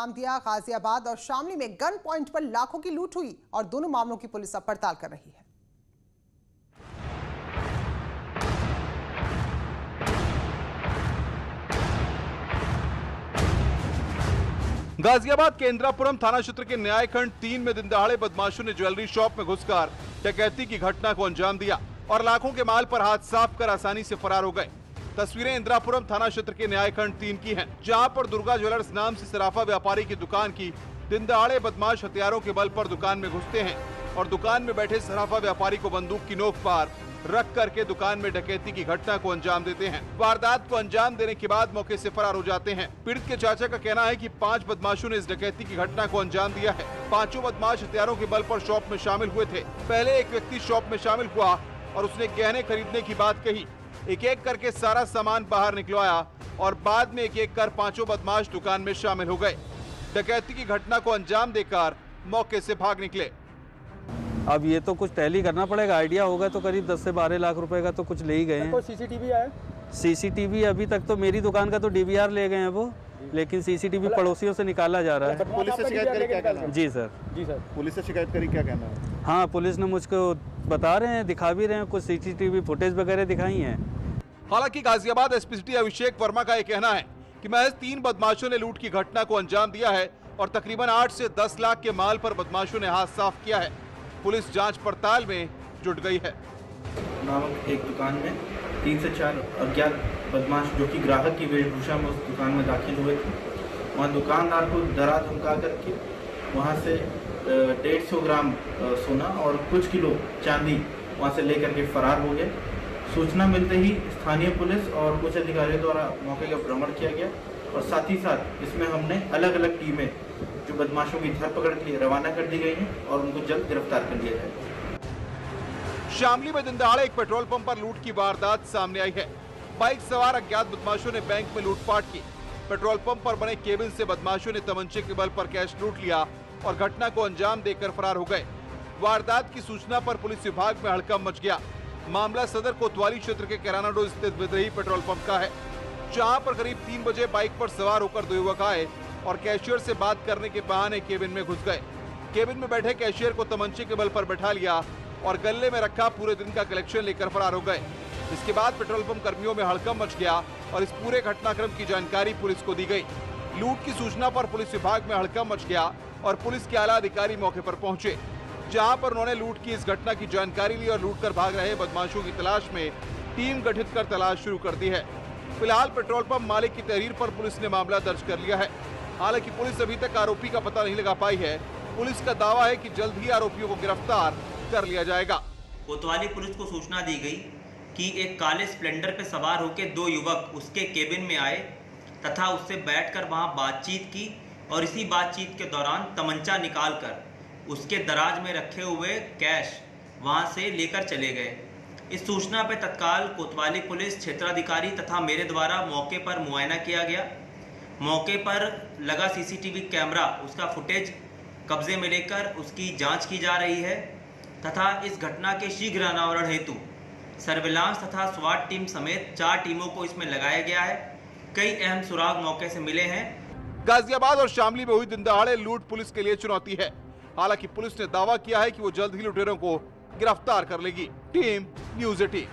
अंजाम दिया। गाजियाबाद और शामली में गन पॉइंट पर लाखों की लूट हुई और दोनों मामलों की पुलिस अब पड़ताल कर रही है। गाजियाबाद के इंदिरापुरम थाना क्षेत्र के न्यायखंड 3 में दिन दहाड़े बदमाशों ने ज्वेलरी शॉप में घुसकर डकैती की घटना को अंजाम दिया और लाखों के माल पर हाथ साफ कर आसानी से फरार हो गए। तस्वीरें इंदिरापुरम थाना क्षेत्र के न्यायखंड 3 की हैं, जहां पर दुर्गा ज्वेलर्स नाम से सराफा व्यापारी की दुकान की दिन दहाड़े बदमाश हथियारों के बल पर दुकान में घुसते हैं और दुकान में बैठे सराफा व्यापारी को बंदूक की नोक पर रख करके दुकान में डकैती की घटना को अंजाम देते हैं। वारदात को अंजाम देने के बाद मौके से फरार हो जाते हैं। पीड़ित के चाचा का कहना है कि 5 बदमाशों ने इस डकैती की घटना को अंजाम दिया है। पांचों बदमाश हथियारों के बल पर शॉप में शामिल हुए थे। पहले एक व्यक्ति शॉप में शामिल हुआ और उसने गहने खरीदने की बात कही। एक एक करके सारा सामान बाहर निकलवाया और बाद में एक एक कर पांचों बदमाश दुकान में शामिल हो गए। डकैती की घटना को अंजाम देकर मौके से भाग निकले। अब ये तो कुछ टैली करना पड़ेगा, आइडिया होगा तो करीब 10 से 12 लाख रुपए का तो कुछ ले ही गए हैं। सीसीटीवी आया? सीसीटीवी अभी तक तो मेरी दुकान का तो डीवीआर ले गए हैं वो, लेकिन सीसीटीवी पड़ोसियों से निकाला जा रहा है। पुलिस से शिकायत करी क्या कहना है? जी सर। जी सर, पुलिस से शिकायत करी क्या कहना है? हाँ, पुलिस ने मुझको बता रहे हैं, दिखा भी रहे हैं, कुछ सीसीटीवी फुटेज वगैरह दिखाई है। हालांकि गाजियाबाद एसपी सिटी अभिषेक वर्मा का यह कहना है कि महज 3 बदमाशों ने लूट की घटना को अंजाम दिया है और तकरीबन 8 से 10 लाख के माल पर बदमाशों ने हाथ साफ किया है। पुलिस जांच पड़ताल में जुट गई है। नामक एक दुकान में 3 से 4 अज्ञात बदमाश जो कि ग्राहक की वेशभूषा में उस दुकान में दाखिल हुए थे। वहां दुकानदार को डरा धमका करके वहां से 150 ग्राम सोना और कुछ किलो चांदी वहां से लेकर के फरार हो गए। सूचना मिलते ही स्थानीय पुलिस और कुछ अधिकारियों द्वारा मौके का भ्रमण किया गया और साथ ही साथ इसमें हमने अलग अलग टीमें जो बदमाशों की धरपकड़ के लिए रवाना कर दी गई हैं और उनको जल्द गिरफ्तार कर लिया जाए। शामली में दिन दहाड़े एक पेट्रोल पंप पर लूट की वारदात सामने आई है। बाइक सवार अज्ञात बदमाशों ने बैंक में लूटपाट की। पेट्रोल पंप पर बने केबिन से बदमाशों ने तमंचे के बल पर कैश लूट लिया और घटना को अंजाम देकर फरार हो गए। वारदात की सूचना पर पुलिस विभाग में हड़कंप मच गया। मामला सदर कोतवाली क्षेत्र के किराना रोड स्थित विद्रोही पेट्रोल पंप का है, जहां पर करीब 3 बजे बाइक पर सवार होकर 2 युवक आए और कैशियर से बात करने के बहाने केबिन में घुस गए। केबिन में बैठे कैशियर को तमंचे के बल पर बैठा लिया और गले में रखा पूरे दिन का कलेक्शन लेकर फरार हो गए। इसके बाद पेट्रोल पंप कर्मियों में हड़कंप मच गया और इस पूरे घटनाक्रम की जानकारी पुलिस को दी गई। लूट की सूचना पर पुलिस विभाग में हड़कंप मच गया और पुलिस के आला अधिकारी मौके पर पहुंचे, जहां पर उन्होंने लूट की इस घटना की जानकारी ली और लूट कर भाग रहे बदमाशों की तलाश में टीम गठित कर तलाश शुरू कर दी है। फिलहाल पेट्रोल पंप मालिक की तहरीर पर पुलिस ने मामला दर्ज कर लिया है। हालांकि पुलिस अभी तक आरोपी का पता नहीं लगा पाई है। पुलिस का दावा है कि जल्द ही आरोपियों को गिरफ्तार कर लिया जाएगा। कोतवाली पुलिस को सूचना दी गई कि एक काले स्प्लेंडर पर सवार होकर 2 युवक उसके केबिन में आए तथा उससे बैठकर वहां बातचीत की और इसी बातचीत के दौरान तमंचा निकालकर उसके दराज में रखे हुए कैश वहां से लेकर चले गए। इस सूचना पर तत्काल कोतवाली पुलिस क्षेत्राधिकारी तथा मेरे द्वारा मौके पर मुआयना किया गया। मौके पर लगा सीसीटीवी कैमरा, उसका फुटेज कब्जे में लेकर उसकी जांच की जा रही है तथा इस घटना के शीघ्र अनावरण हेतु सर्विलांस तथा स्वाट टीम समेत 4 टीमों को इसमें लगाया गया है। कई अहम सुराग मौके से मिले हैं। गाजियाबाद और शामली में हुई दिन दहाड़े लूट पुलिस के लिए चुनौती है। हालांकि पुलिस ने दावा किया है कि वो जल्द ही लुटेरों को गिरफ्तार कर लेगी। Team news 18।